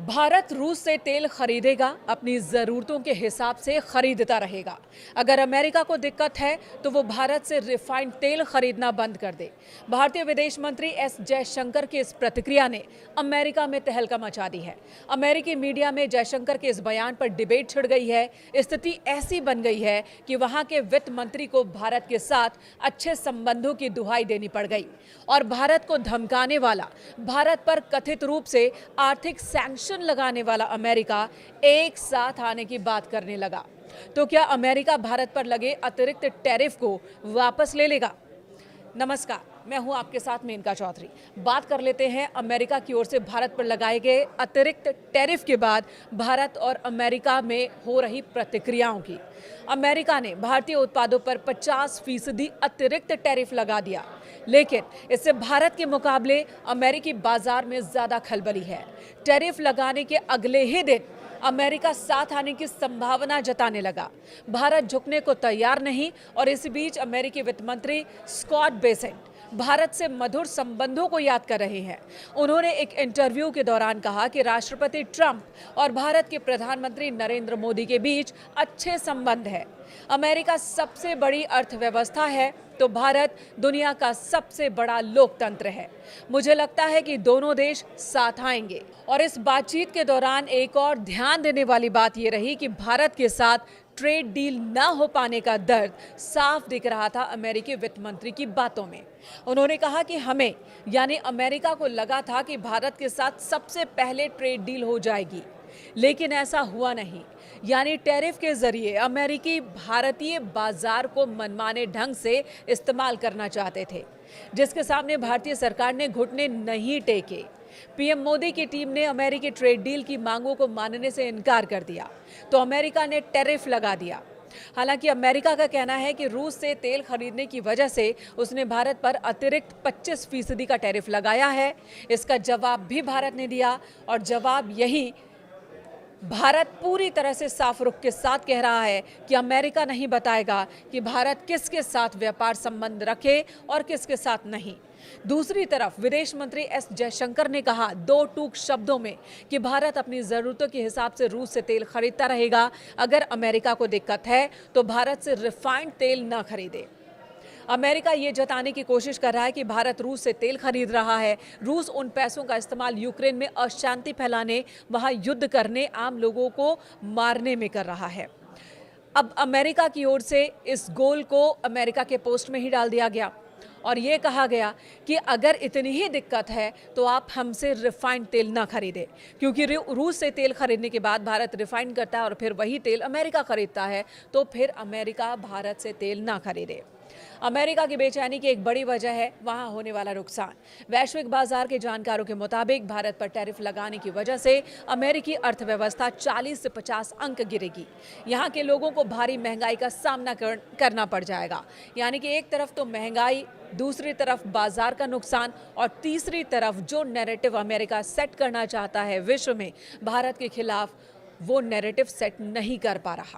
भारत रूस से तेल खरीदेगा, अपनी ज़रूरतों के हिसाब से खरीदता रहेगा। अगर अमेरिका को दिक्कत है तो वो भारत से रिफाइंड तेल खरीदना बंद कर दे। भारतीय विदेश मंत्री एस जयशंकर की इस प्रतिक्रिया ने अमेरिका में तहलका मचा दी है। अमेरिकी मीडिया में जयशंकर के इस बयान पर डिबेट छिड़ गई है। स्थिति ऐसी बन गई है कि वहां के वित्त मंत्री को भारत के साथ अच्छे संबंधों की दुहाई देनी पड़ गई और भारत को धमकाने वाला, भारत पर कथित रूप से आर्थिक सैंक्शन लगाने वाला अमेरिका एक साथ आने की बात करने लगा। तो क्या अमेरिका भारत पर लगे अतिरिक्त टैरिफ को वापस ले लेगा? नमस्कार, मैं हूं आपके साथ मेनका चौधरी। बात कर लेते हैं अमेरिका की ओर से भारत पर लगाए गए अतिरिक्त टैरिफ के बाद भारत और अमेरिका में हो रही प्रतिक्रियाओं की। अमेरिका ने भारतीय उत्पादों पर 50% अतिरिक्त टैरिफ लगा दिया, लेकिन इससे भारत के मुकाबले अमेरिकी बाजार में ज्यादा खलबली है। टैरिफ लगाने के अगले ही दिन अमेरिका साथ आने की संभावना जताने लगा। भारत झुकने को तैयार नहीं और इस बीच अमेरिकी वित्त मंत्री स्कॉट बेसेंट भारत से मधुर संबंधों को याद कर रहे हैं। उन्होंने एक इंटरव्यू के दौरान कहा कि राष्ट्रपति ट्रंप और भारत के प्रधानमंत्री नरेंद्र मोदी के बीच अच्छे संबंध है। अमेरिका सबसे बड़ी अर्थव्यवस्था है तो भारत दुनिया का सबसे बड़ा लोकतंत्र है। मुझे लगता है कि दोनों देश साथ आएंगे। और इस बातचीत के दौरान एक और ध्यान देने वाली बात यह रही कि भारत के साथ ट्रेड डील न हो पाने का दर्द साफ दिख रहा था अमेरिकी वित्त मंत्री की बातों में। उन्होंने कहा कि हमें यानी अमेरिका को लगा था कि भारत के साथ सबसे पहले ट्रेड डील हो जाएगी, लेकिन ऐसा हुआ नहीं। यानी टैरिफ के जरिए अमेरिकी भारतीय बाजार को मनमाने ढंग से इस्तेमाल करना चाहते थे, जिसके सामने भारतीय सरकार ने घुटने नहीं टेके। पीएम मोदी की टीम ने अमेरिकी ट्रेड डील की मांगों को मानने से इनकार कर दिया तो अमेरिका ने टैरिफ लगा दिया। हालांकि अमेरिका का कहना है कि रूस से तेल खरीदने की वजह से उसने भारत पर अतिरिक्त 25% का टैरिफ लगाया है। इसका जवाब भी भारत ने दिया और जवाब यही भारत पूरी तरह से साफ रुख के साथ कह रहा है कि अमेरिका नहीं बताएगा कि भारत किसके साथ व्यापार संबंध रखे और किसके साथ नहीं। दूसरी तरफ विदेश मंत्री एस जयशंकर ने कहा दो टूक शब्दों में कि भारत अपनी जरूरतों के हिसाब से रूस से तेल खरीदता रहेगा। अगर अमेरिका को दिक्कत है तो भारत से रिफाइंड तेल न खरीदे। अमेरिका ये जताने की कोशिश कर रहा है कि भारत रूस से तेल खरीद रहा है। रूस उन पैसों का इस्तेमाल यूक्रेन में अशांति फैलाने, वहां युद्ध करने, आम लोगों को मारने में कर रहा है। अब अमेरिका की ओर से इस गोल को अमेरिका के पोस्ट में ही डाल दिया गया और ये कहा गया कि अगर इतनी ही दिक्कत है तो आप हमसे रिफाइंड तेल ना खरीदें, क्योंकि रूस से तेल खरीदने के बाद भारत रिफाइंड करता है और फिर वही तेल अमेरिका खरीदता है, तो फिर अमेरिका भारत से तेल ना खरीदे। अमेरिका की बेचैनी की एक बड़ी वजह है वहां होने वाला नुकसान। वैश्विक बाजार के जानकारों के मुताबिक भारत पर टैरिफ लगाने की वजह से अमेरिकी अर्थव्यवस्था 40 से 50 अंक गिरेगी। यहां के लोगों को भारी महंगाई का सामना करना पड़ जाएगा। यानी कि एक तरफ तो महंगाई, दूसरी तरफ बाजार का नुकसान और तीसरी तरफ जो नैरेटिव अमेरिका सेट करना चाहता है विश्व में भारत के खिलाफ, वो नैरेटिव सेट नहीं कर पा रहा।